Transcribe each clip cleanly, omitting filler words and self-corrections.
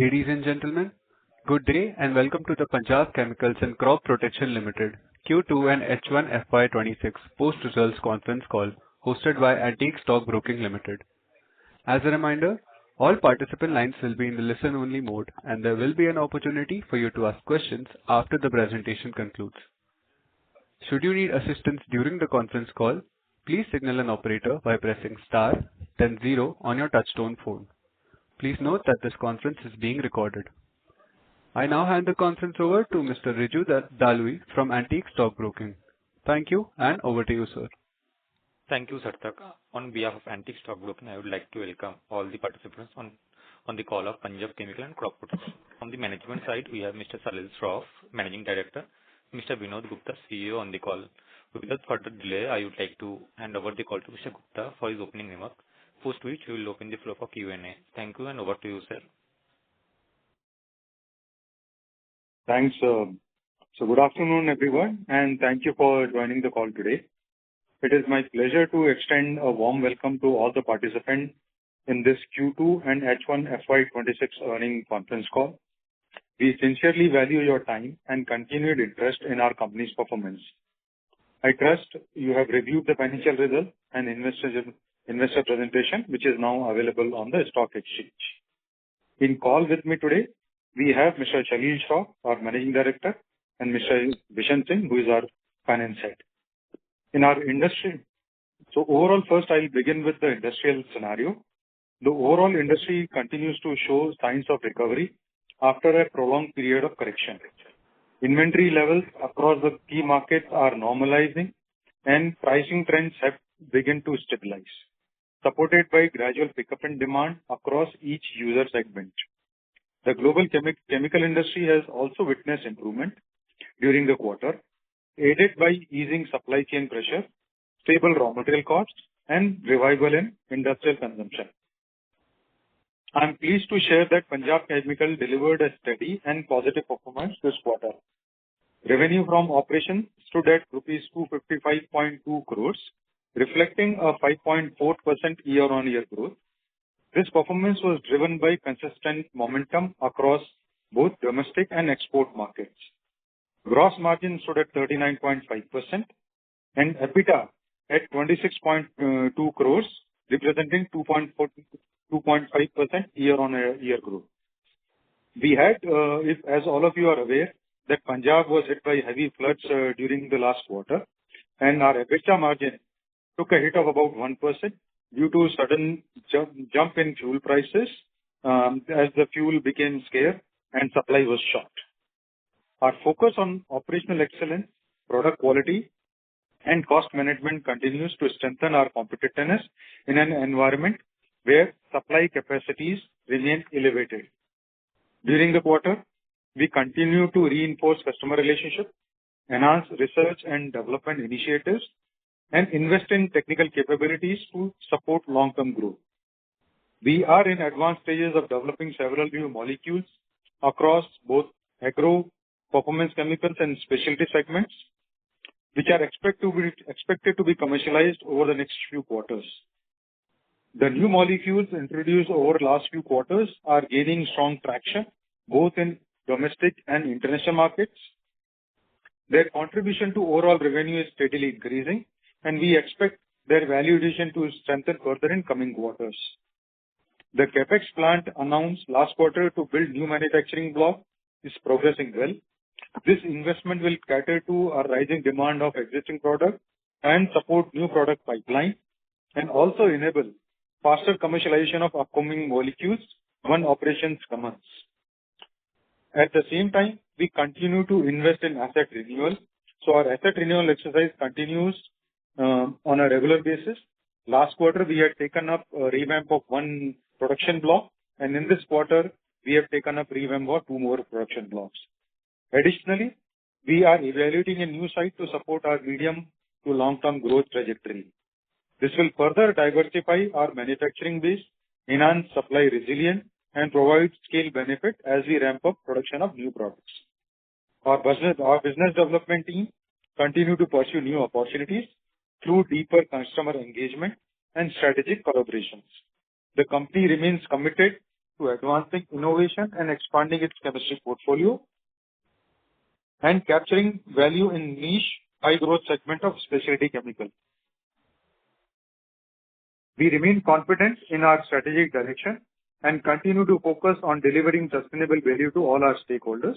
Ladies and gentlemen, good day and welcome to the Punjab Chemicals and Crop Protection Limited Q2 and H1 FY26 post-results conference call hosted by Antique Stock Broking Limited. As a reminder, all participant lines will be in the listen-only mode, and there will be an opportunity for you to ask questions after the presentation concludes. Should you need assistance during the conference call, please signal an operator by pressing star, then zero on your touchtone phone. Please note that this conference is being recorded. I now hand the conference over to Mr. Riju Dalui from Antique Stock Broking. Thank you, and over to you, sir. Thank you, Sarthak. On behalf of Antique Stock Broking, I would like to welcome all the participants on the call of Punjab Chemical and Crop Protection. From the management side, we have Mr. Salil Shroff, Managing Director, Mr. Vinod Gupta, CEO on the call. Without further delay, I would like to hand over the call to Mr. Gupta for his opening remark, post which we will open the floor for Q&A. Thank you, and over to you, sir. Thanks. So good afternoon, everyone, and thank you for joining the call today. It is my pleasure to extend a warm welcome to all the participants in this Q2 and H1 FY26 earnings conference call. We sincerely value your time and continued interest in our company's performance. I trust you have reviewed the financial results and investor presentation, which is now available on the stock exchange. In call with me today, we have Mr. Salil Shroff, our Managing Director, and Mr. Vishan Singh, who is our Finance Head. In our industry, so overall, first I'll begin with the industrial scenario. The overall industry continues to show signs of recovery after a prolonged period of correction. Inventory levels across the key markets are normalizing, and pricing trends have begun to stabilize, supported by gradual pickup in demand across each user segment. The global chemical industry has also witnessed improvement during the quarter, aided by easing supply chain pressure, stable raw material costs, and revival in industrial consumption. I am pleased to share that Punjab Chemical delivered a steady and positive performance this quarter. Revenue from operations stood at rupees 255.2 crores, reflecting a 5.4% year-on-year growth. This performance was driven by consistent momentum across both domestic and export markets. Gross margin stood at 39.5% and EBITDA at 26.2 crores, representing 2.5% year-on-year growth. We had, as all of you are aware, that Punjab was hit by heavy floods during the last quarter, and our EBITDA margin took a hit of about 1% due to sudden jump in fuel prices as the fuel became scarce and supply was short. Our focus on operational excellence, product quality, and cost management continues to strengthen our competitiveness in an environment where supply capacities remain elevated. During the quarter, we continue to reinforce customer relationships, enhance research and development initiatives, and invest in technical capabilities to support long-term growth. We are in advanced stages of developing several new molecules across both agro, performance chemicals, and specialty segments, which are expected to be commercialized over the next few quarters. The new molecules introduced over the last few quarters are gaining strong traction, both in domestic and international markets. Their contribution to overall revenue is steadily increasing, and we expect their value addition to strengthen further in coming quarters. The CapEx plant announced last quarter to build new manufacturing block is progressing well. This investment will cater to our rising demand of existing products and support new product pipeline, and also enable faster commercialization of upcoming molecules when operations commence. At the same time, we continue to invest in asset renewal. So our asset renewal exercise continues on a regular basis. Last quarter, we had taken up a revamp of one production block, and in this quarter, we have taken up revamp of two more production blocks. Additionally, we are evaluating a new site to support our medium to long-term growth trajectory. This will further diversify our manufacturing base, enhance supply resilience, and provide scale benefit as we ramp up production of new products. Our business development team continue to pursue new opportunities through deeper customer engagement and strategic collaborations. The company remains committed to advancing innovation and expanding its chemistry portfolio and capturing value in niche high-growth segment of specialty chemical. We remain confident in our strategic direction and continue to focus on delivering sustainable value to all our stakeholders.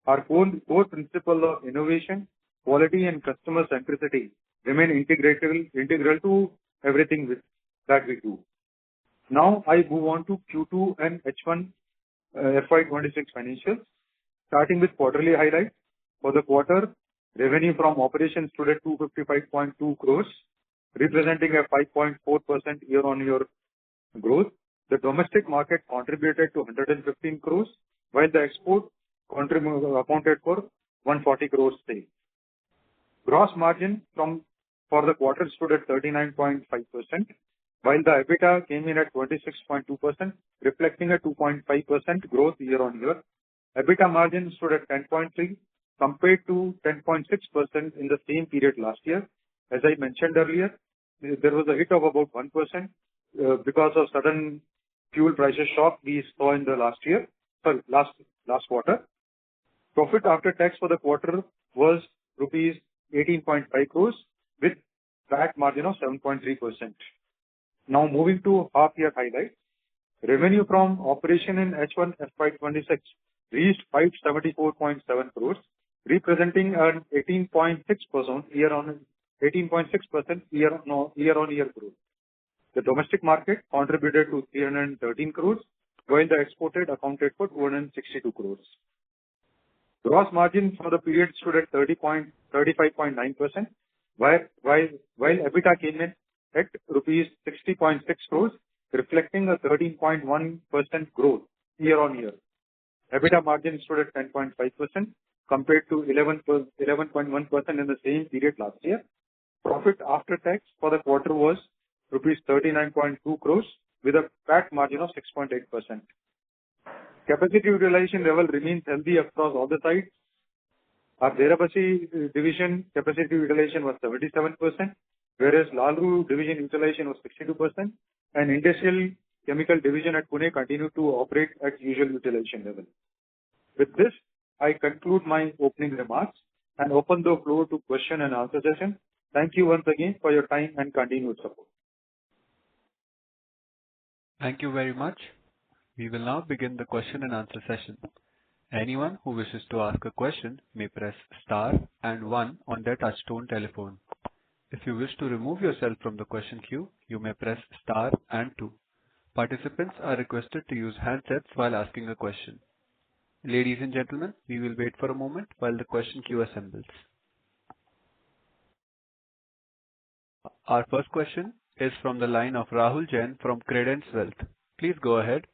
Our core principle of innovation, quality, and customer centricity remain integral to everything that we do. Now I move on to Q2 and H1 FY26 financials. Starting with quarterly highlights. For the quarter, revenue from operations stood at 255.2 crores, representing a 5.4% year-on-year growth. The domestic market contributed to 115 crores, while the export accounted for 140 crores sale. Gross margin for the quarter stood at 39.5%, while the EBITDA came in at 26.2%, reflecting a 2.5% growth year-on-year. EBITDA margin stood at 10.3% compared to 10.6% in the same period last year. As I mentioned earlier, there was a hit of about 1% because of sudden fuel prices shock we saw in the last quarter. Profit after tax for the quarter was rupees 18.5 crores with PAT margin of 7.3%. Now moving to half year highlights. Revenue from operation in H1 FY26 reached 574.7 crores, representing an 18.6% year-on-year growth. The domestic market contributed to 313 crores, while the exported accounted for 262 crores. Gross margin for the period stood at 35.9%, while EBITDA came in at rupees 60.6 crores, reflecting a 13.1% growth year-on-year. EBITDA margin stood at 10.5% compared to 11.1% in the same period last year. Profit after tax for the quarter was rupees 39.2 crores with a PAT margin of 6.8%. Capacity utilization level remains healthy across all the sites. Our Derabasi division capacity utilization was 77%, whereas Lalru division utilization was 62%, and Industrial Chemical division at Pune continued to operate at usual utilization level. With this, I conclude my opening remarks and open the floor to question and answer session. Thank you once again for your time and continued support. Thank you very much. We will now begin the question and answer session. Anyone who wishes to ask a question may press star and 1 on their touchtone telephone. If you wish to remove yourself from the question queue, you may press star and 2. Participants are requested to use handsets while asking a question. Ladies and gentlemen, we will wait for a moment while the question queue assembles. Our first question is from the line of Rahul Jain from Credence Wealth. Please go ahead.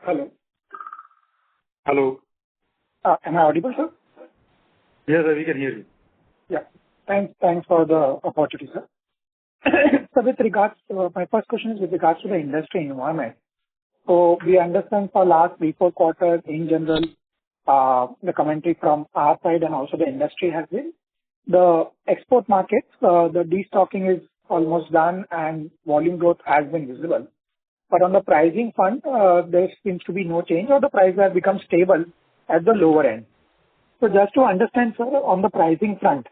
Hello. Hello. Am I audible, sir? Yes, we can hear you. Yeah. Thanks for the opportunity, sir. So with regards to my first question is with regards to the industry environment. So we understand for last 3-4 quarters in general, the commentary from our side and also the industry has been the export markets, the destocking is almost done and volume growth has been visible. But on the pricing front, there seems to be no change or the price has become stable at the lower end. So just to understand, sir, on the pricing front,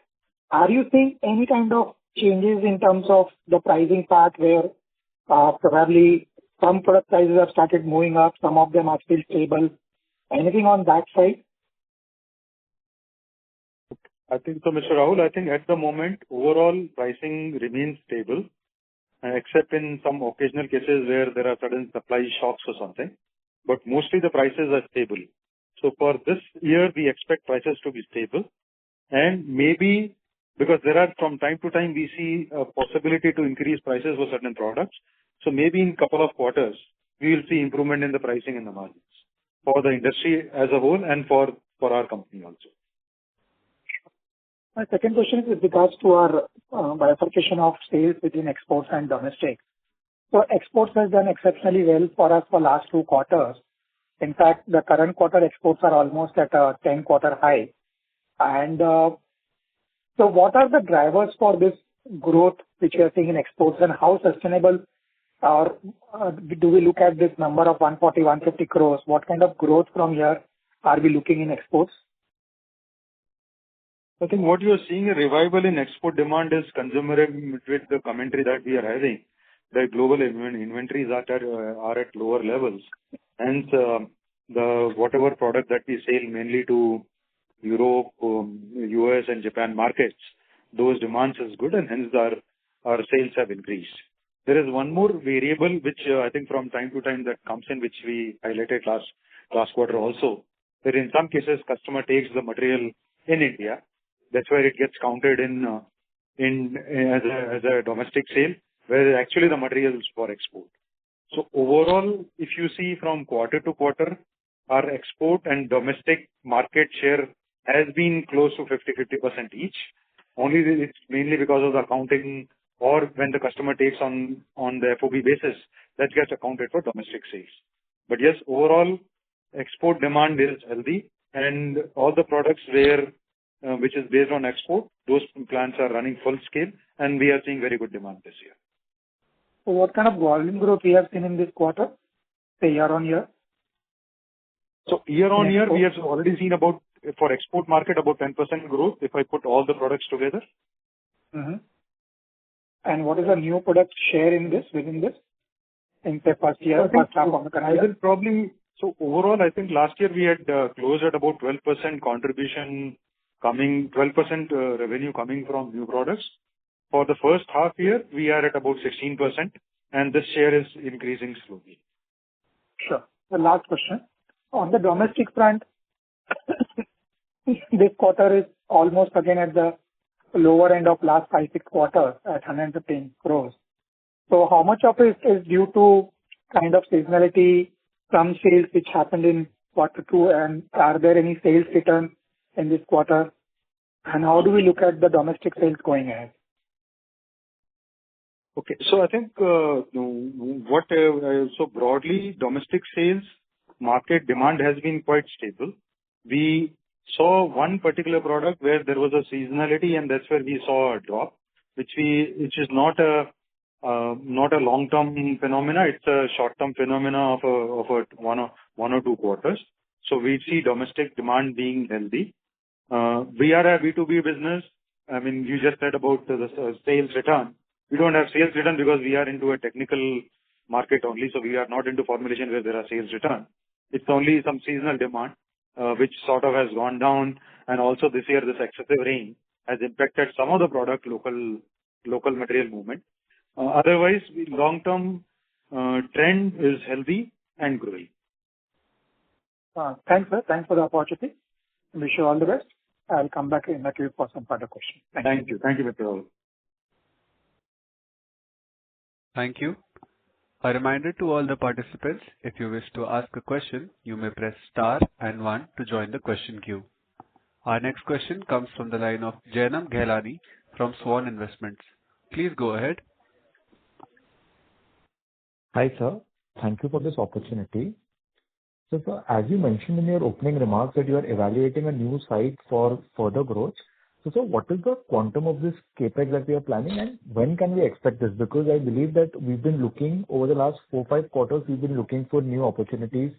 are you seeing any kind of changes in terms of the pricing part where probably some product prices have started moving up, some of them are still stable? Anything on that side? I think so, Mr. Rahul. I think at the moment, overall pricing remains stable, except in some occasional cases where there are sudden supply shocks or something. But mostly the prices are stable. So for this year, we expect prices to be stable. And maybe because there are from time to time, we see a possibility to increase prices for certain products. So maybe in a couple of quarters, we will see improvement in the pricing and the margins for the industry as a whole and for our company also. My second question is with regards to our bifurcation of sales between exports and domestic. So exports has done exceptionally well for us for last 2 quarters. In fact, the current quarter exports are almost at a 10-quarter high. And so what are the drivers for this growth which we are seeing in exports and how sustainable Or do we look at this number of 140, 150 crores? What kind of growth from here are we looking in exports? I think what you are seeing a revival in export demand is commensurate with the commentary that we are having. The global inventories are at lower levels. Hence, the whatever product that we sell mainly to Europe, US and Japan markets, those demands is good and hence our sales have increased. There is one more variable which I think from time to time that comes in, which we highlighted last quarter also. That in some cases customer takes the material in India. That's where it gets counted in as a domestic sale, where actually the material is for export. So overall, if you see from quarter to quarter, our export and domestic market share has been close to 50% each. Only it's mainly because of the accounting or when the customer takes on the FOB basis, that gets accounted for domestic sales. But yes, overall export demand is healthy and all the products which is based on export, those plants are running full scale and we are seeing very good demand this year. So what kind of volume growth we have seen in this quarter, say year on year? So year on year, we have already seen for export market about 10% growth if I put all the products together. Mm-hmm. And what is the new product share within this? In the first half of the current year? So overall, I think last year we had closed at about 12% contribution 12% revenue coming from new products. For the first half year, we are at about 16% and this share is increasing slowly. Sure. The last question. On the domestic front, this quarter is almost again at the lower end of last 5-6 quarters at 115 crores. So how much of it is due to kind of seasonality, some sales which happened in quarter 2, and are there any sales return in this quarter? And how do we look at the domestic sales going ahead? Okay. So I think so broadly domestic sales market demand has been quite stable. We saw one particular product where there was a seasonality and that's where we saw a drop, which is not a long-term phenomena. It's a short-term phenomena of one or two quarters. So we see domestic demand being healthy. We are a B2B business. I mean, you just said about the sales return. We don't have sales return because we are into a technical market only. So we are not into formulation where there are sales return. It's only some seasonal demand, which sort of has gone down. And also this year, this excessive rain has impacted some of the product local material movement. Otherwise, long-term trend is healthy and growing. Thanks, sir. Thanks for the opportunity. Wish you all the best. I'll come back in the queue for some further questions. Thank you. Thank you, Mr. Rahul. Thank you. A reminder to all the participants, if you wish to ask a question, you may press star and 1 to join the question queue. Our next question comes from the line of Jainam Ghelani from Swan Investments. Please go ahead. Hi, sir. Thank you for this opportunity. So, sir, as you mentioned in your opening remarks that you are evaluating a new site for further growth. So, sir, what is the quantum of this capex that we are planning and when can we expect this? Because I believe that we've been looking over the last 4-5 quarters, we've been looking for new opportunities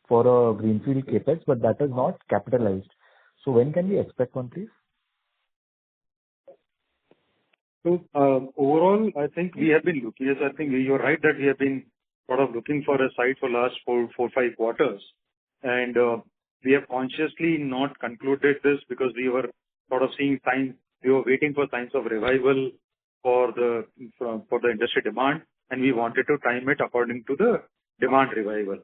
for a greenfield capex, but that is not capitalized. So when can we expect one, please? So overall, I think we have been looking. Yes, I think you're right that we have been sort of looking for a site for last 4-5 quarters, and we have consciously not concluded this because we were sort of seeing signs. We were waiting for signs of revival for the industry demand, and we wanted to time it according to the demand revival.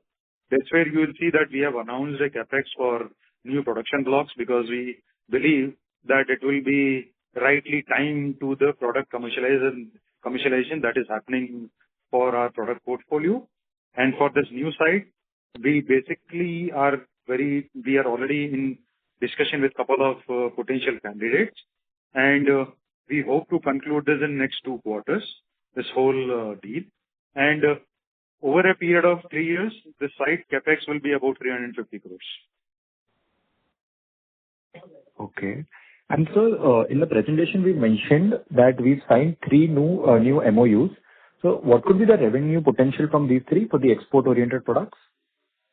That's where you will see that we have announced a capex for new production blocks because we believe that it will be rightly timed to the product commercialization that is happening for our product portfolio. And for this new site, we basically are already in discussion with a couple of potential candidates, and we hope to conclude this in next 2 quarters, this whole deal. And over a period of 3 years, the site capex will be about 350 crores. Okay. And so in the presentation, we mentioned that we've signed 3 new MOUs. So what could be the revenue potential from these three for the export-oriented products?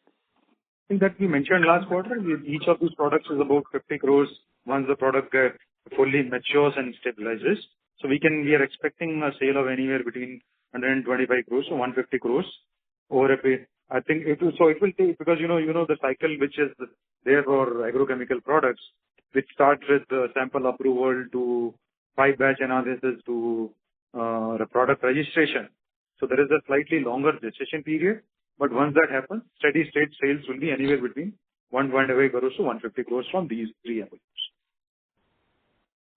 I think that we mentioned last quarter, each of these products is about 50 crores once the product fully matures and stabilizes. So we are expecting a sale of anywhere between 125 crores to 150 crores over a period. I think it will take, because you know the cycle which is there for agrochemical products, which starts with sample approval to 5-batch analysis to the product registration. So there is a slightly longer gestation period. But once that happens, steady state sales will be anywhere between 125 crores to 150 crores from these three avenues.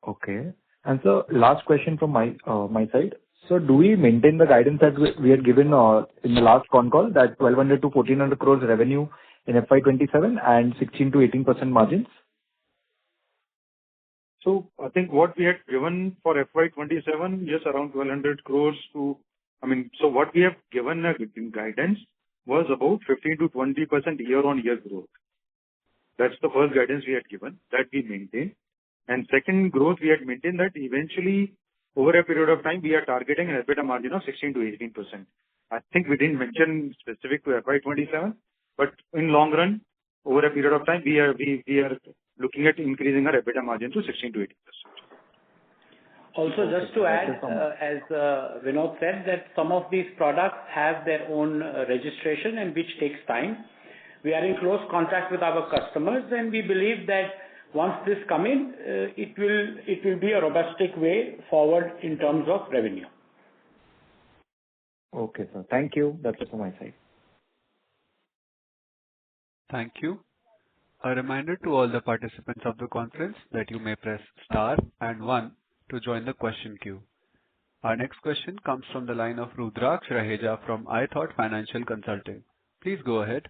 Okay. And so last question from my side. So do we maintain the guidance that we had given in the last con call, that 1,200 to 1,400 crores revenue in FY27 and 16 to 18% margins? So I think what we had given for FY27, yes, around 1,200 crores so what we have given in guidance was about 15 to 20% year-on-year growth. That's the first guidance we had given, that we maintain. And second growth, we had maintained that eventually, over a period of time, we are targeting an EBITDA margin of 16 to 18%. I think we didn't mention specific to FY27, but in long run, over a period of time, we are looking at increasing our EBITDA margin to 16 to 18%. Also, just to add, as Vinod said, that some of these products have their own registration and which takes time. We are in close contact with our customers, and we believe that once this come in, it will be a robust way forward in terms of revenue. Okay, sir. Thank you. That's it from my side. Thank you. A reminder to all the participants of the conference that you may press star and 1 to join the question queue. Our next question comes from the line of Rudraksh Raheja from iThought Financial Consulting. Please go ahead.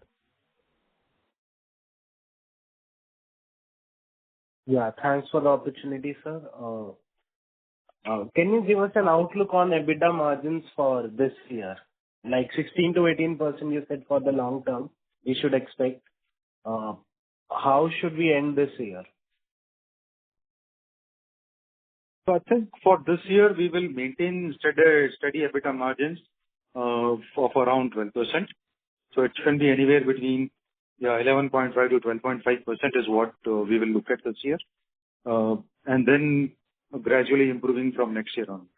Yeah, thanks for the opportunity, sir. Can you give us an outlook on EBITDA margins for this year? Like 16 to 18% you said for the long term, we should expect. How should we end this year? So I think for this year, we will maintain steady EBITDA margins of around 12%. So it can be anywhere between 11.5 to 12.5% is what we will look at this year. And then gradually improving from next year onwards.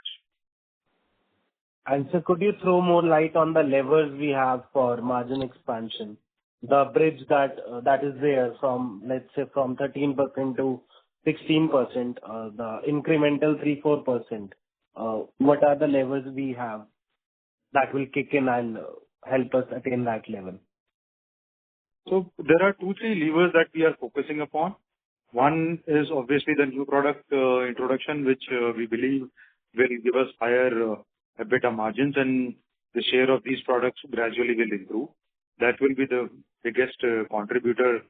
And so could you throw more light on the levers we have for margin expansion? The bridge that is there from, let's say, from 13% to 16%, the incremental 3-4%. What are the levers we have that will kick in and help us attain that level? So there are 2-3 levers that we are focusing upon. One is obviously the new product introduction, which we believe will give us higher EBITDA margins, and the share of these products gradually will improve. That will be the biggest contributor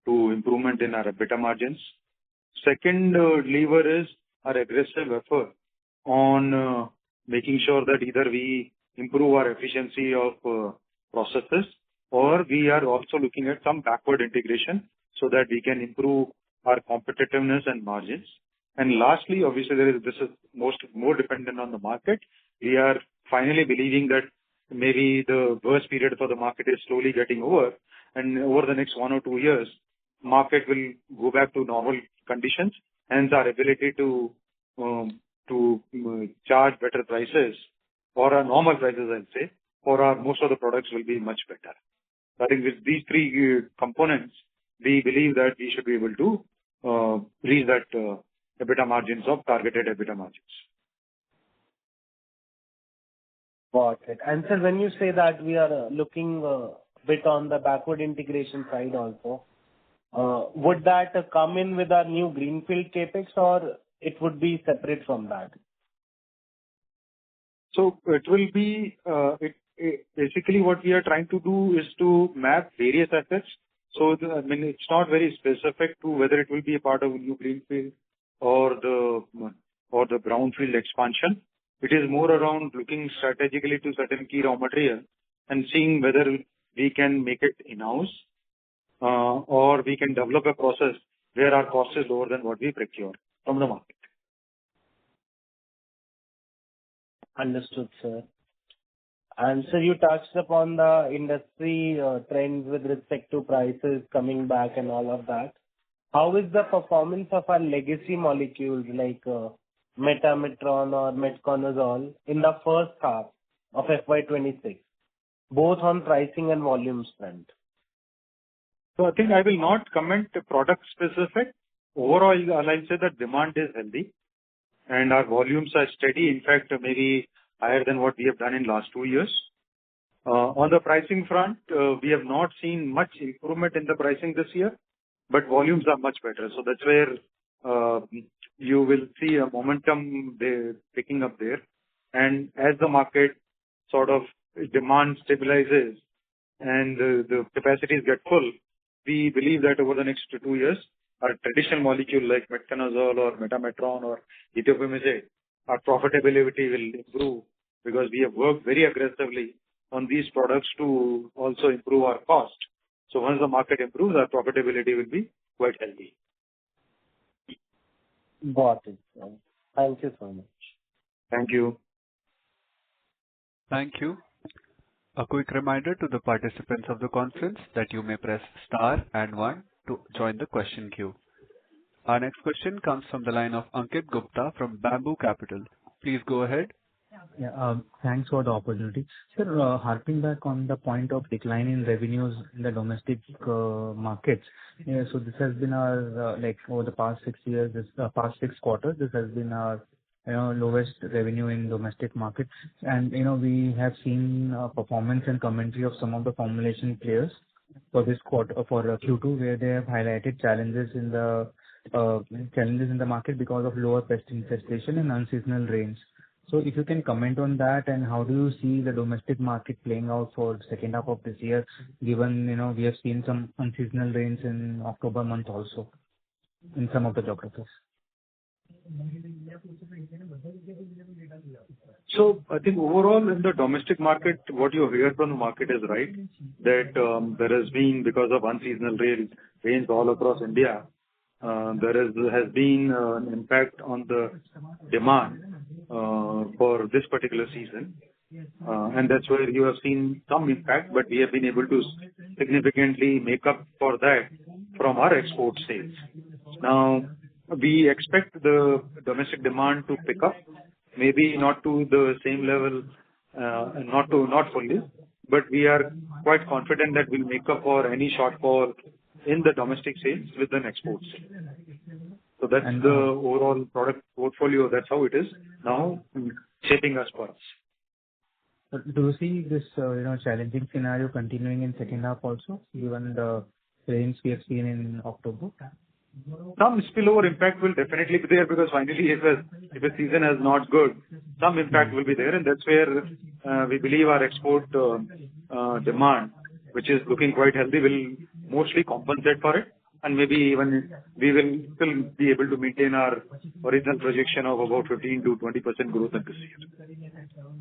to improvement in our EBITDA margins. Second lever is our aggressive effort on making sure that either we improve our efficiency of processes, or we are also looking at some backward integration so that we can improve our competitiveness and margins. And lastly, obviously, this is more dependent on the market. We are finally believing that maybe the worst period for the market is slowly getting over, and over the next 1 or 2 years, market will go back to normal conditions, hence our ability to charge better prices, or our normal prices, I'll say, for most of the products will be much better. I think with these 3 components, we believe that we should be able to reach that EBITDA margins of targeted EBITDA margins. Got it. And sir, when you say that we are looking a bit on the backward integration side also, would that come in with our new greenfield capex, or it would be separate from that? So it will be, basically what we are trying to do is to map various assets. So it's not very specific to whether it will be a part of a new greenfield or the brownfield expansion. It is more around looking strategically to certain key raw material and seeing whether we can make it in-house, or we can develop a process where our cost is lower than what we procure from the market. Understood, sir. And so you touched upon the industry trends with respect to prices coming back and all of that. How is the performance of our legacy molecules like metametron or metconazole in the first half of FY26, both on pricing and volumes front? So I think I will not comment product specific. Overall, I'll say that demand is healthy and our volumes are steady. In fact, maybe higher than what we have done in last 2 years. On the pricing front, we have not seen much improvement in the pricing this year, but volumes are much better. So that's where you will see a momentum picking up there. And as the market sort of demand stabilizes and the capacities get full, we believe that over the next 2 years, our traditional molecule like metconazole or metametron or ethiopiamide, our profitability will improve because we have worked very aggressively on these products to also improve our cost. So once the market improves, our profitability will be quite healthy. Got it. Thank you so much. Thank you. Thank you. A quick reminder to the participants of the conference that you may press star and 1 to join the question queue. Our next question comes from the line of Ankit Gupta from Bamboo Capital. Please go ahead. Yeah, thanks for the opportunity. Sir, harping back on the point of decline in revenues in the domestic markets. Yeah, so this has been our, like over the past 6 years, past 6 quarters, this has been our, lowest revenue in domestic markets. And, we have seen performance and commentary of some of the formulation players for this quarter, for Q2, where they have highlighted challenges in the market because of lower pest infestation and unseasonal rains. So if you can comment on that, and how do you see the domestic market playing out for the second half of this year, given, we have seen some unseasonal rains in October month also in some of the geographies? So I think overall in the domestic market, what you hear from the market is right, that there has been, because of unseasonal rains all across India, there has been an impact on the demand for this particular season. And that's where you have seen some impact, but we have been able to significantly make up for that from our export sales. Now, we expect the domestic demand to pick up, maybe not to the same level, not fully, but we are quite confident that we'll make up for any shortfall in the domestic sales with an export sale. So that's the overall product portfolio. That's how it is now shaping us for us. Do you see this, challenging scenario continuing in second half also, given the rains we have seen in October? Some spillover impact will definitely be there, because finally, if a season is not good, some impact will be there, and that's where we believe our export demand, which is looking quite healthy, will mostly compensate for it, and maybe even we will still be able to maintain our original projection of about 15 to 20% growth in this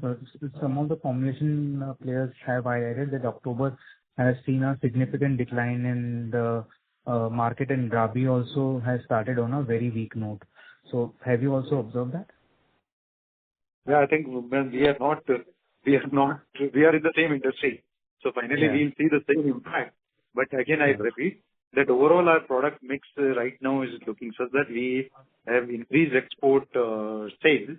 year. Some of the formulation players have highlighted that October has seen a significant decline in the market, and Rabi also has started on a very weak note. So have you also observed that? Yeah, I think we are in the same industry. So finally we'll see the same impact. But again, I repeat that overall our product mix right now is looking such that we have increased export sales,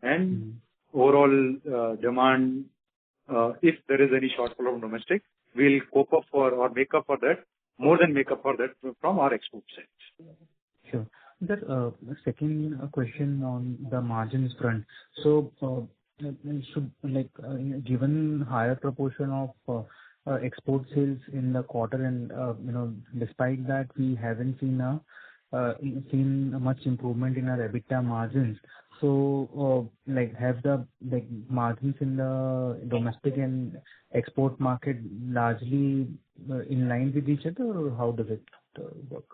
and overall demand, if there is any shortfall of domestic, we'll cope up for or make up for that, more than make up for that from our export sales. Sure. The second question on the margins front. So, given higher proportion of export sales in the quarter, and despite that, we haven't seen much improvement in our EBITDA margins. So, have the margins in the domestic and export market largely in line with each other, or how does it work?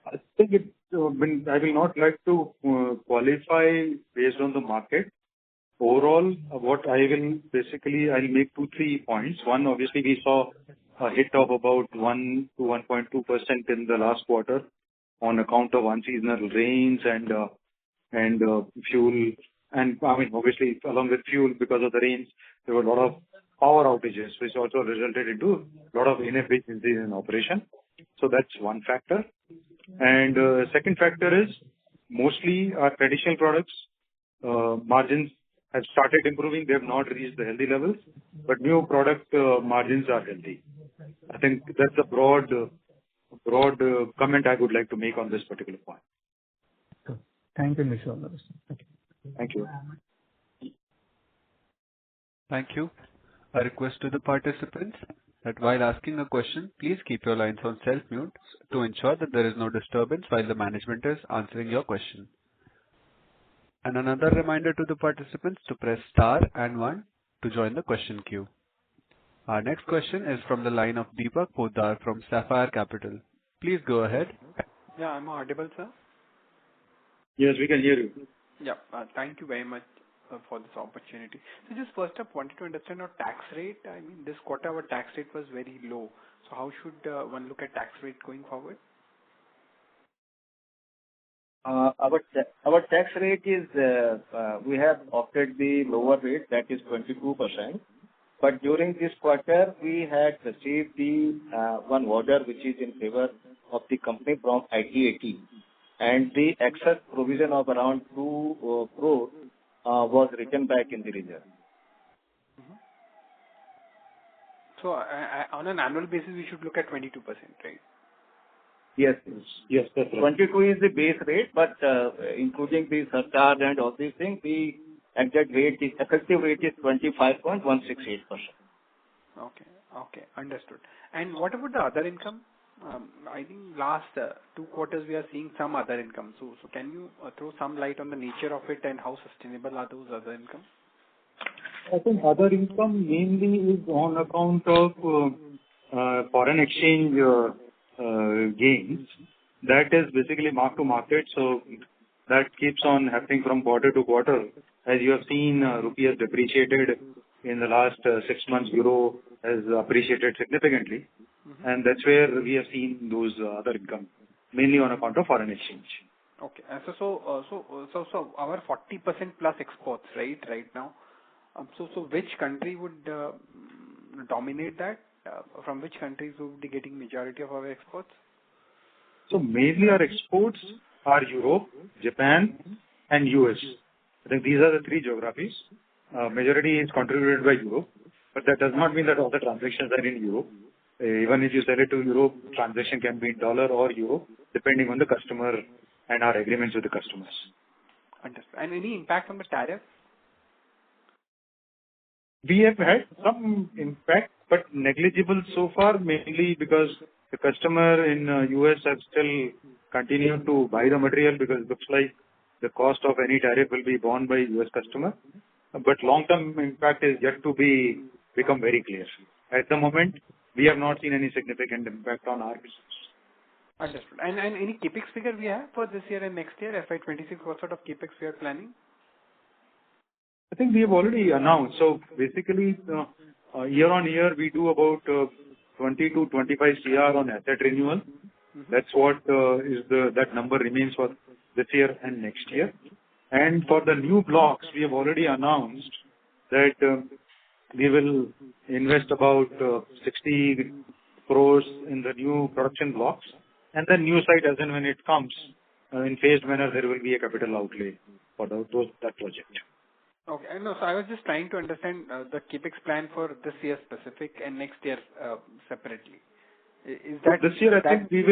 I think I will not like to qualify based on the market. Overall, what I will basically, I'll make 2-3 points. One, obviously, we saw a hit of about 1 to 1.2% in the last quarter on account of unseasonal rains and fuel And I mean, obviously, along with fuel, because of the rains, there were a lot of power outages, which also resulted into a lot of inefficiencies in operation. So that's one factor. And second factor is mostly our traditional products margins have started improving. They have not reached the healthy levels, but new product margins are healthy. I think that's a broad comment I would like to make on this particular point. So, thank you, Mr. All. Thank you. Thank you. A request to the participants that while asking a question, please keep your lines on self-mute to ensure that there is no disturbance while the management is answering your question. And another reminder to the participants to press star and 1 to join the question queue. Our next question is from the line of Deepak Poddar from Sapphire Capital. Please go ahead. Yeah, I'm audible, sir. Yes, we can hear you. Yeah, thank you very much for this opportunity. So just first up, wanted to understand our tax rate. I mean, this quarter our tax rate was very low. So how should one look at tax rate going forward? Our tax rate is, we have opted the lower rate, that is 22%. But during this quarter, we had received the one order which is in favor of the company from ITAT. And the excess provision of around 2 crore was written back in the reserve. So on an annual basis, we should look at 22%, right? Yes. Yes, that's right. 22 is the base rate, but including the surcharge and all these things, the exact rate is, effective rate is 25.168%. Okay, understood. And what about the other income? I think last 2 quarters we are seeing some other income. So can you throw some light on the nature of it and how sustainable are those other income? I think other income mainly is on account of foreign exchange gains. That is basically mark to market. So that keeps on happening from quarter to quarter. As you have seen, rupee has depreciated in the last 6 months. Euro has appreciated significantly. And that's where we have seen those other income, mainly on account of foreign exchange. Okay. So our 40% plus exports, right now. So which country would dominate that? From which countries would be getting majority of our exports? So mainly our exports are Europe, Japan, and US. I think these are the 3 geographies. Majority is contributed by Europe, but that does not mean that all the transactions are in Europe. Even if you sell it to Europe, transaction can be in dollar or euro, depending on the customer and our agreements with the customers. Understood. And any impact on the tariff? We have had some impact, but negligible so far, mainly because the customer in US have still continued to buy the material because it looks like the cost of any tariff will be borne by US customer. But long-term impact is yet to become very clear. At the moment, we have not seen any significant impact on our business. Understood. And any capex figure we have for this year and next year, FY26, what sort of capex we are planning? I think we have already announced. So basically, year on year, we do about 20 to 25 CR on asset renewal. That's what that number remains for this year and next year. And for the new blocks, we have already announced that we will invest about 60 crores in the new production blocks. And then new site, as and when it comes, in phased manner, there will be a capital outlay for that project. Okay. No, so I was just trying to understand the capex plan for this year specific and next year separately. Is that this year? I think we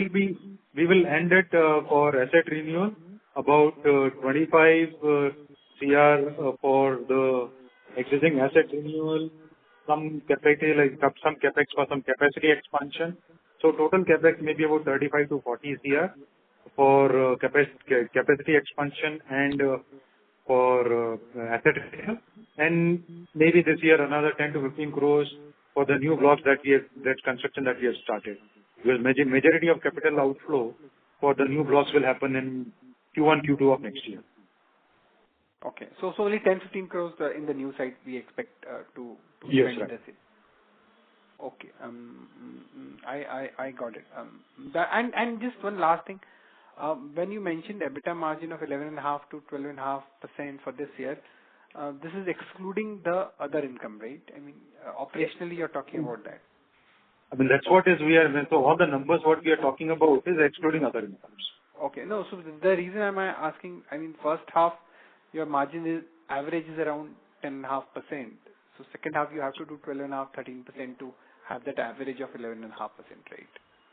will end it for asset renewal about 25 CR for the existing asset renewal, some capacity some capex for some capacity expansion. So total capex may be about 35 to 40 CR for capacity expansion and for asset renewal, and maybe this year another 10 to 15 crores for the new blocks that construction that we have started. Because majority of capital outflow for the new blocks will happen in Q1, Q2 of next year. Okay. So only 10-15 crores in the new site we expect to yes, spend right. this year. Okay. I got it. And just one last thing. when you mentioned EBITDA margin of 11.5 to 12.5% for this year, this is excluding the other income, right? I mean, operationally, you're talking about that. I mean, that's what is so all the numbers what we are talking about is excluding other incomes. Okay. No, so the reason I'm asking, I mean, first half, your margin average is around 10.5%. So second half, you have to do 12.5, 13% to have that average of 11.5%, right?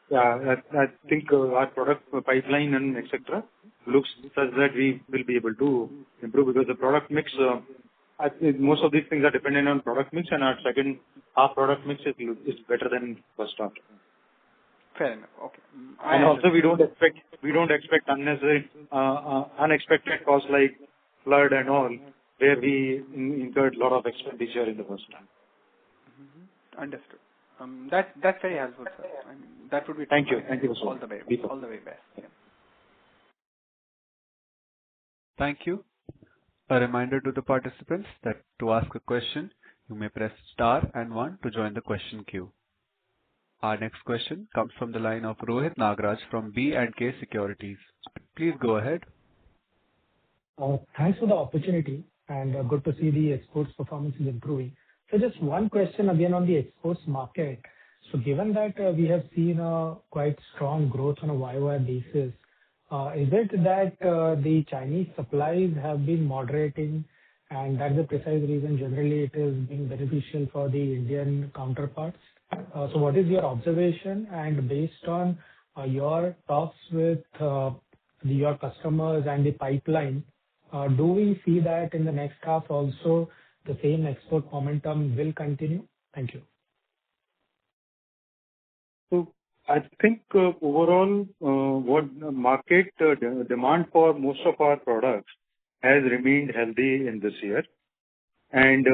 Yeah, I think our product pipeline and etc. looks such that we will be able to improve because the product mix, I think most of these things are dependent on product mix, and our second half product mix is better than first half. Fair enough. Okay. And also we don't expect unnecessary, unexpected costs like flood and all, where we incurred a lot of expenditure in the first time. Understood. That's very helpful, sir. I mean, that would be. Thank you. Thank you so much. All the way best. Yeah. Thank you. A reminder to the participants that to ask a question, you may press star and 1 to join the question queue. Our next question comes from the line of Rohit Nagraj from B&K Securities. Please go ahead. Thanks for the opportunity, and good to see the exports performance is improving. So just one question again on the exports market. So given that we have seen a quite strong growth on a YoY basis, is it that the Chinese supplies have been moderating, and that's the precise reason generally it is being beneficial for the Indian counterparts? So what is your observation? And based on your talks with your customers and the pipeline, do we see that in the next half also the same export momentum will continue? Thank you. So I think overall, what market demand for most of our products has remained healthy in this year, and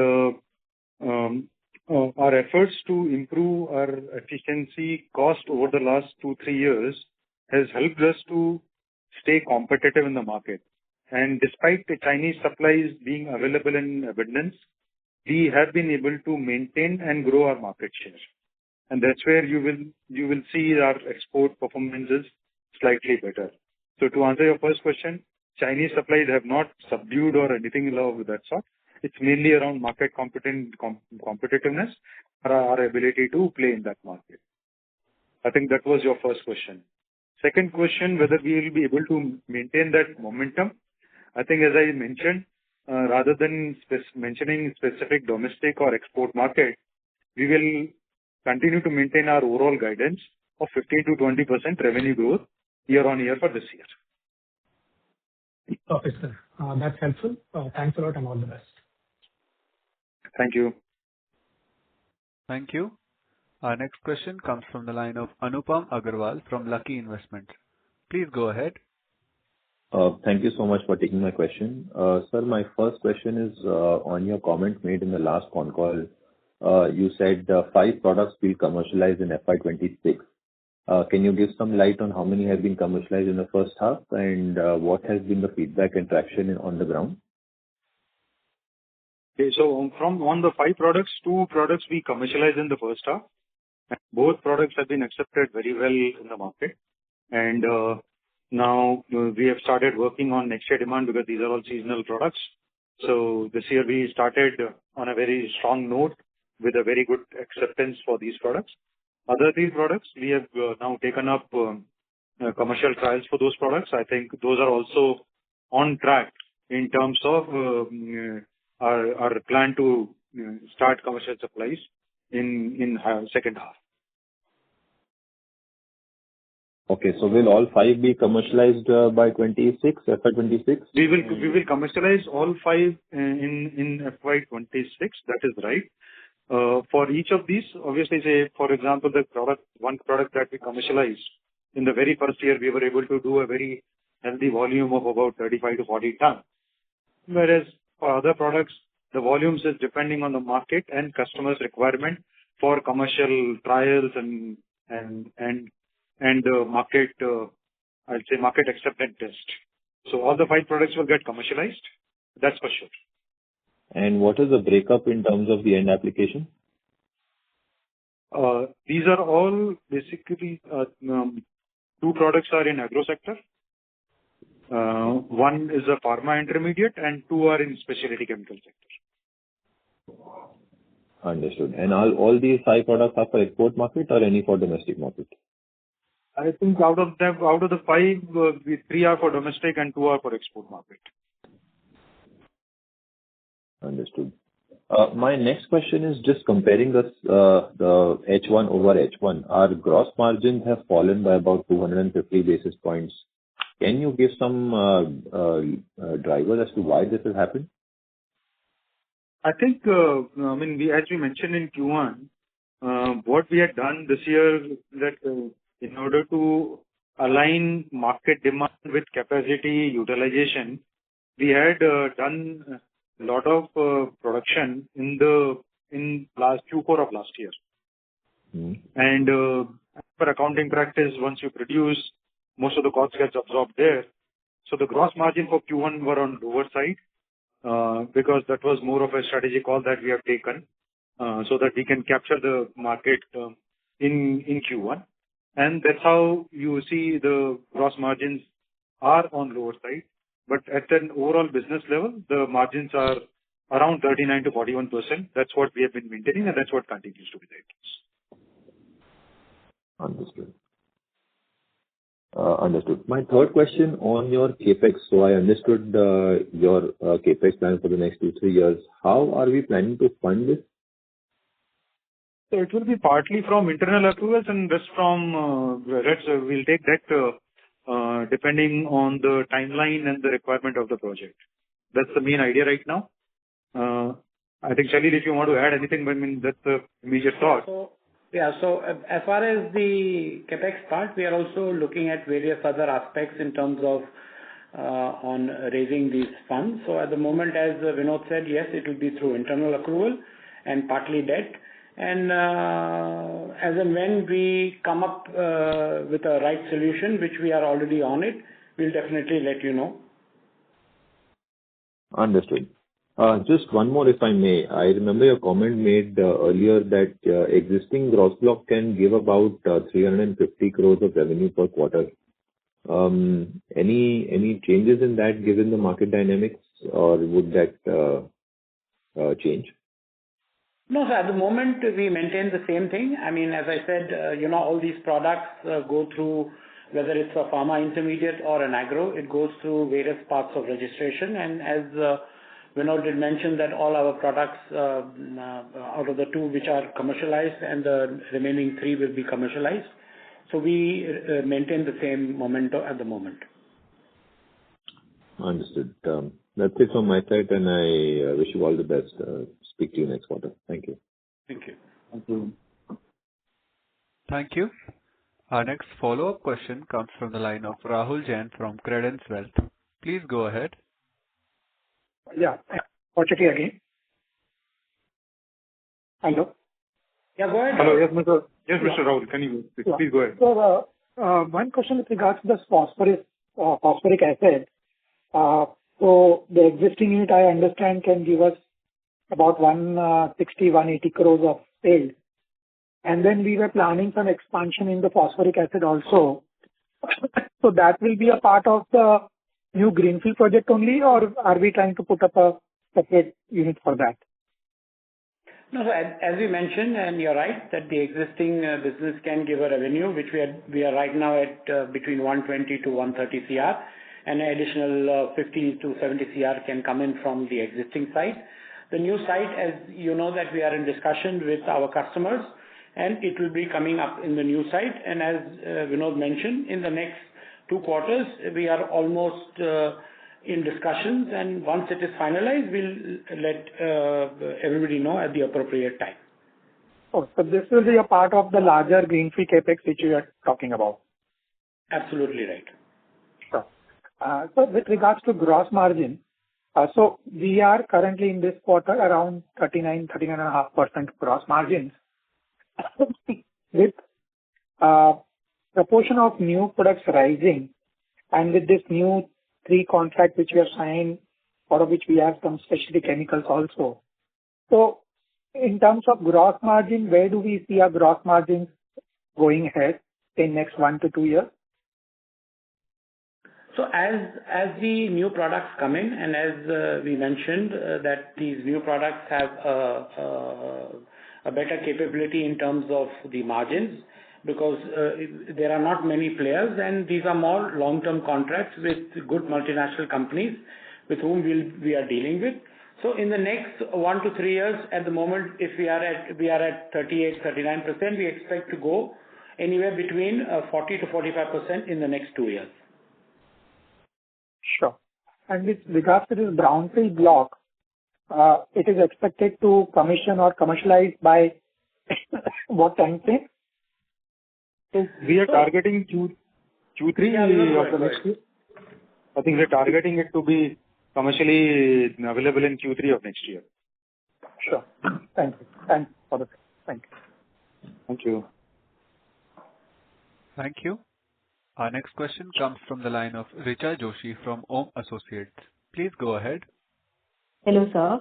our efforts to improve our efficiency cost over the last 2-3 years has helped us to stay competitive in the market. And despite the Chinese supplies being available in abundance, we have been able to maintain and grow our market share. And that's where you will see our export performances slightly better. So to answer your first question, Chinese supplies have not subdued or anything of that sort. It's mainly around market competitiveness or our ability to play in that market. I think that was your first question. Second question, whether we will be able to maintain that momentum. I think as I mentioned, rather than mentioning specific domestic or export market, we will continue to maintain our overall guidance of 15 to 20% revenue growth year on year for this year. Perfect, sir. That's helpful. Thanks a lot and all the best. Thank you. Thank you. Our next question comes from the line of Anupam Agarwal from Lucky Investment. Please go ahead. Thank you so much for taking my question. Sir, my first question is on your comment made in the last con call. You said 5 products will commercialize in FY26. Can you give some light on how many have been commercialized in the first half, and what has been the feedback and traction on the ground? Okay, so on the 5 products, 2 products we commercialized in the first half. And both products have been accepted very well in the market. And now we have started working on next year demand because these are all seasonal products. So this year we started on a very strong note with a very good acceptance for these products. Other 3 products, we have now taken up commercial trials for those products. I think those are also on track in terms of our plan to start commercial supplies in second half. Okay, so will all 5 be commercialized by FY26? We will commercialize all 5 in FY26. That is right. For each of these, obviously, say for example, one product that we commercialized in the very first year, we were able to do a very healthy volume of about 35 to 40 tons. Whereas for other products, the volumes is depending on the market and customers' requirement for commercial trials and the market, I'd say market acceptance test. So all the 5 products will get commercialized. That's for sure. And what is the breakup in terms of the end application? These are all basically 2 products are in agro sector One is a pharma intermediate and two are in specialty chemical sector. Understood. And all these 5 products are for export market or any for domestic market? I think out of the 5, 3 are for domestic and 2 are for export market. Understood. My next question is just comparing the H1 over H1. Our gross margins have fallen by about 250 basis points. Can you give some drivers as to why this has happened? I think, as we mentioned in Q1, what we had done this year that in order to align market demand with capacity utilization, we had done a lot of production in last Q4 of last year. And per accounting practice, once you produce, most of the cost gets absorbed there. So the gross margin for Q1 were on lower side because that was more of a strategy call that we have taken so that we can capture the market in Q1. And that's how you see the gross margins are on lower side. But at an overall business level, the margins are around 39 to 41%. That's what we have been maintaining, and that's what continues to be the case. Understood. Understood. My third question on your CapEx. So I understood your CapEx plan for the next 2-3 years. How are we planning to fund this? So it will be partly from internal accruals and rest from we'll take that depending on the timeline and the requirement of the project. That's the main idea right now. I think, Shalil, if you want to add anything, that's the immediate thought. So as far as the CapEx part, we are also looking at various other aspects in terms of on raising these funds. So at the moment, as Vinod said, yes, it will be through internal accrual and partly debt. And as and when we come up with a right solution, which we are already on it, we'll definitely let you know. Understood. Just one more, if I may. I remember your comment made earlier that existing gross block can give about 350 crores of revenue per quarter. Any changes in that given the market dynamics, or would that change? No, sir. At the moment, we maintain the same thing. I mean, as I said, all these products go through, whether it's a pharma intermediate or an agro, it goes through various parts of registration. And as Vinod did mention that all our products out of the 2 which are commercialized and the remaining 3 will be commercialized. So we maintain the same momentum at the moment. Understood. That's it from my side, and I wish you all the best. Speak to you next quarter. Thank you. Thank you. Thank you. Thank you. Our next follow-up question comes from the line of Rahul Jain from Credence Wealth. Please go ahead. Yeah. Opportunity again. Hello? Yeah, go ahead. Hello. Yes, Mr. Rahul. Can you please go ahead? So one question with regards to the phosphoric acid. So the existing unit, I understand, can give us about 160-180 crores of sales. And then we were planning some expansion in the phosphoric acid also. So that will be a part of the new greenfield project only, or are we trying to put up a separate unit for that? No, so as you mentioned, and you're right, that the existing business can give a revenue, which we are right now at between 120 to 130 CR, and an additional 50 to 70 CR can come in from the existing site. The new site, as you know, that we are in discussion with our customers, and it will be coming up in the new site. And as Vinod mentioned, in the next 2 quarters, we are almost in discussions, and once it is finalized, we'll let everybody know at the appropriate time. Oh, so this will be a part of the larger greenfield capex which you are talking about? Absolutely right. Sure. So with regards to gross margin, so we are currently in this quarter around 39.5% gross margins. With proportion of new products rising, and with this new 3 contracts which we have signed, out of which we have some specialty chemicals also. So in terms of gross margin, where do we see our gross margins going ahead in next 1 to 2 years? So as the new products come in, and as we mentioned, that these new products have a better capability in terms of the margins, because there are not many players, and these are more long-term contracts with good multinational companies with whom we are dealing with. So in the next 1 to 3 years, at the moment, if we are at 38-39%, we expect to go anywhere between 40 to 45% in the next 2 years. Sure. And with regards to this brownfield block, it is expected to commission or commercialize by what time frame? So we are targeting Q3 of the next year. I think we're targeting it to be commercially available in Q3 of next year. Sure. Thank you. Thanks for the thank you. Thank you. Thank you. Our next question comes from the line of Richa Joshi from Om Associates. Please go ahead. Hello, sir.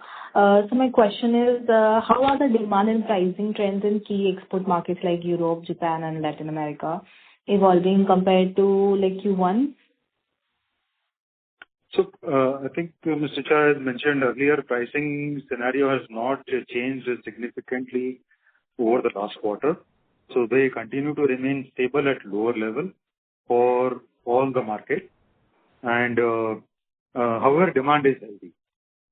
So my question is, how are the demand and pricing trends in key export markets like Europe, Japan, and Latin America evolving compared to like Q1? So I think Mr. Cha has mentioned earlier, pricing scenario has not changed significantly over the last quarter. So they continue to remain stable at lower level for all the market. And however, demand is healthy.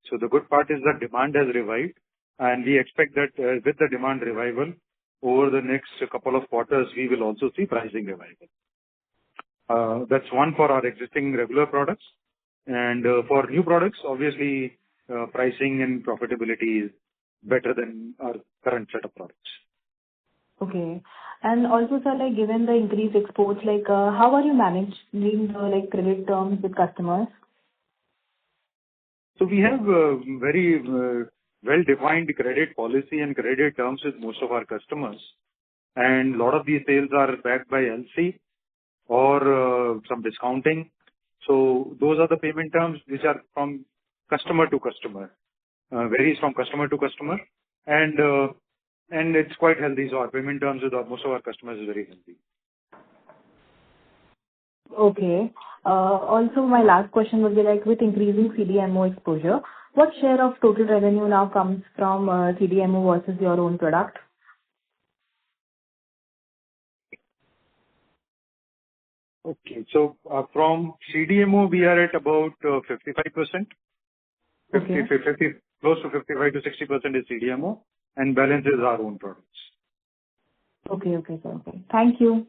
So the good part is that demand has revived, and we expect that with the demand revival over the next couple of quarters, we will also see pricing revival. That's one for our existing regular products. And for new products, obviously, pricing and profitability is better than our current set of products. Okay. And also, sir, like given the increased exports, like how are you managing the like credit terms with customers? So we have very well-defined credit policy and credit terms with most of our customers. And a lot of these sales are backed by LC or some discounting. So those are the payment terms which are from customer to customer, varies from customer to customer. And it's quite healthy. So our payment terms with most of our customers is very healthy. Okay. Also, my last question would be like with increasing CDMO exposure, what share of total revenue now comes from CDMO versus your own product? Okay. So from CDMO, we are at about 55%. Okay. 50, close to 55 to 60% is CDMO, and balance is our own products. Okay, sir. Okay. Thank you.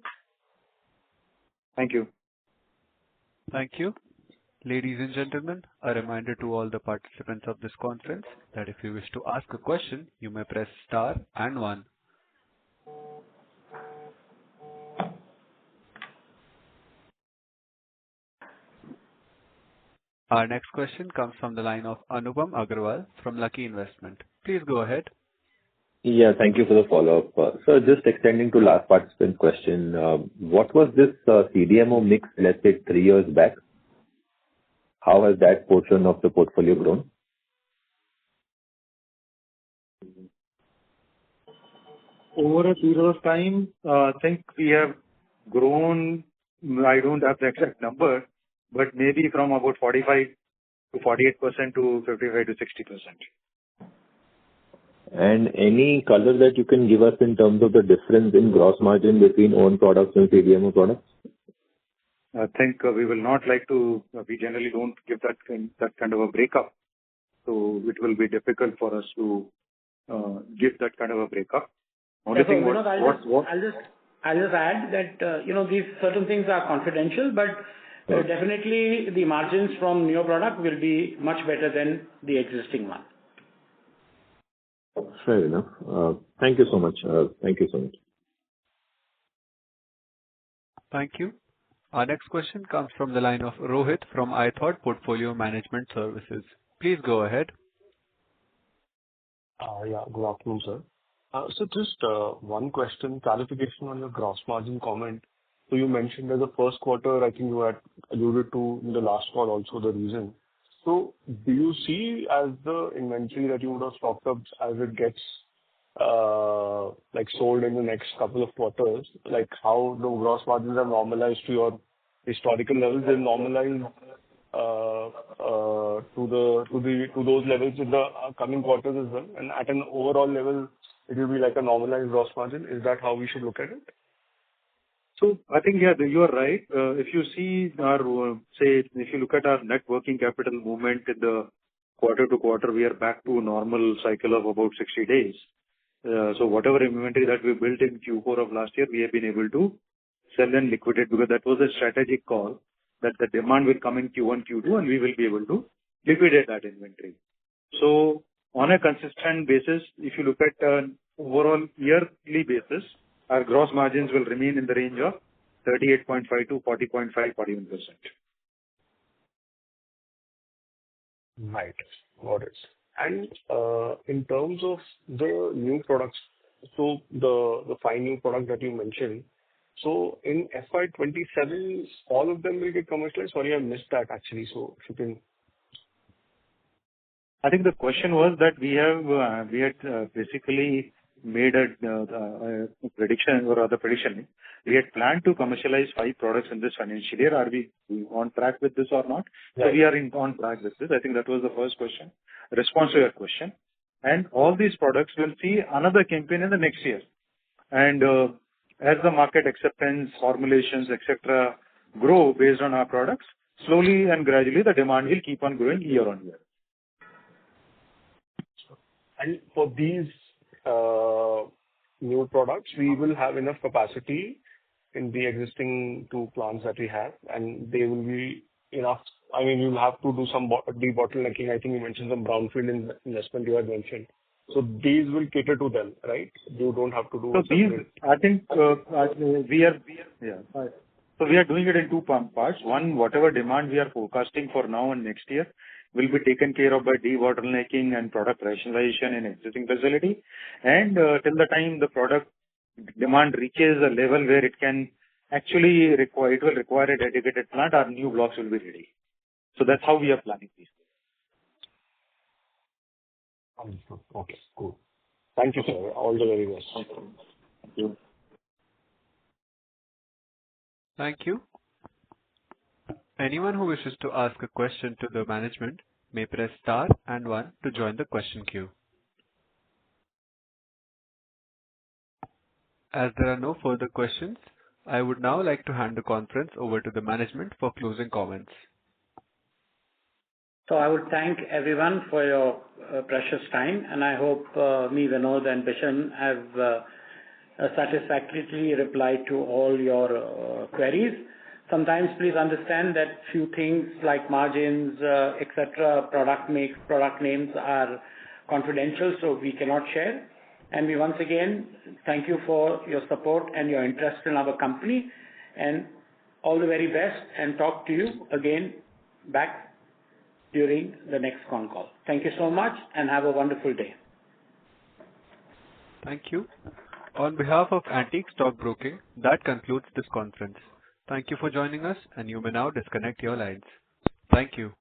Thank you. Thank you. Ladies and gentlemen, a reminder to all the participants of this conference that if you wish to ask a question, you may press star and 1. Our next question comes from the line of Anupam Agarwal from Lucky Investment. Please go ahead. Yeah, thank you for the follow-up. So just extending to last participant question, what was this CDMO mix, let's say 3 years back? How has that portion of the portfolio grown? Over a period of time, I think we have grown, I don't have the exact number, but maybe from about 45 to 48% to 55 to 60%. And any color that you can give us in terms of the difference in gross margin between own products and CDMO products? I think we will not like to, we generally don't give that kind of a breakup. So it will be difficult for us to give that kind of a breakup. Only thing I'll just add that, these certain things are confidential, but definitely the margins from new product will be much better than the existing one. Fair enough. Thank you so much. Thank you so much. Thank you. Our next question comes from the line of Rohit from iThought Portfolio Management Services. Please go ahead. Yeah, good afternoon, sir. So just one question, clarification on your gross margin comment. So you mentioned that the first quarter, I think you had alluded to in the last call also the reason. So do you see as the inventory that you would have stocked up as it gets like sold in the next couple of quarters, like how the gross margins are normalized to your historical levels, they'll normalize to those levels in the coming quarters as well? And at an overall level, it will be like a normalized gross margin. Is that how we should look at it? So I think, yeah, you are right. If you see our, say, if you look at our net working capital movement in the quarter to quarter, we are back to a normal cycle of about 60 days. So whatever inventory that we built in Q4 of last year, we have been able to sell and liquidate, because that was a strategic call that the demand will come in Q1, Q2, and we will be able to liquidate that inventory. So on a consistent basis, if you look at an overall yearly basis, our gross margins will remain in the range of 38.5 to 40.5, 41%. Right. Got it. And in terms of the new products, so the 5 new products that you mentioned, so in FY27, all of them will get commercialized? Sorry, I missed that actually. So if you can. I think the question was that we had basically made a prediction, or rather prediction. We had planned to commercialize 5 products in this financial year. Are we on track with this or not? Right. So we are on track with this. I think that was the first question, response to your question. And all these products will see another campaign in the next year. And as the market acceptance, formulations, etc., grow based on our products, slowly and gradually the demand will keep on growing year on year. And for these new products, we will have enough capacity in the existing 2 plants that we have, and they will be enough. I mean, you'll have to do some debottlenecking. I think you mentioned some brownfield investment you had mentioned. So these will cater to them, right? You don't have to do. So these, I think, we are doing it in 2 parts. One, whatever demand we are forecasting for now and next year will be taken care of by debottlenecking and product rationalization in existing facility. And till the time the product demand reaches a level where it can actually require a dedicated plant, our new blocks will be ready. So that's how we are planning these things. Understood. Okay, cool. Thank you, sir. All the very best. Thank you. Thank you. Anyone who wishes to ask a question to the management may press star and 1 to join the question queue. As there are no further questions, I would now like to hand the conference over to the management for closing comments. So I would thank everyone for your precious time, and I hope me, Vinod, and Bishan have satisfactorily replied to all your queries. Sometimes please understand that few things like margins, etc., product mix, product names are confidential, so we cannot share. And we once again thank you for your support and your interest in our company, and all the very best, and talk to you again back during the next con call. Thank you so much and have a wonderful day. Thank you. On behalf of Antique Stock Broking, that concludes this conference. Thank you for joining us, and you may now disconnect your lines. Thank you.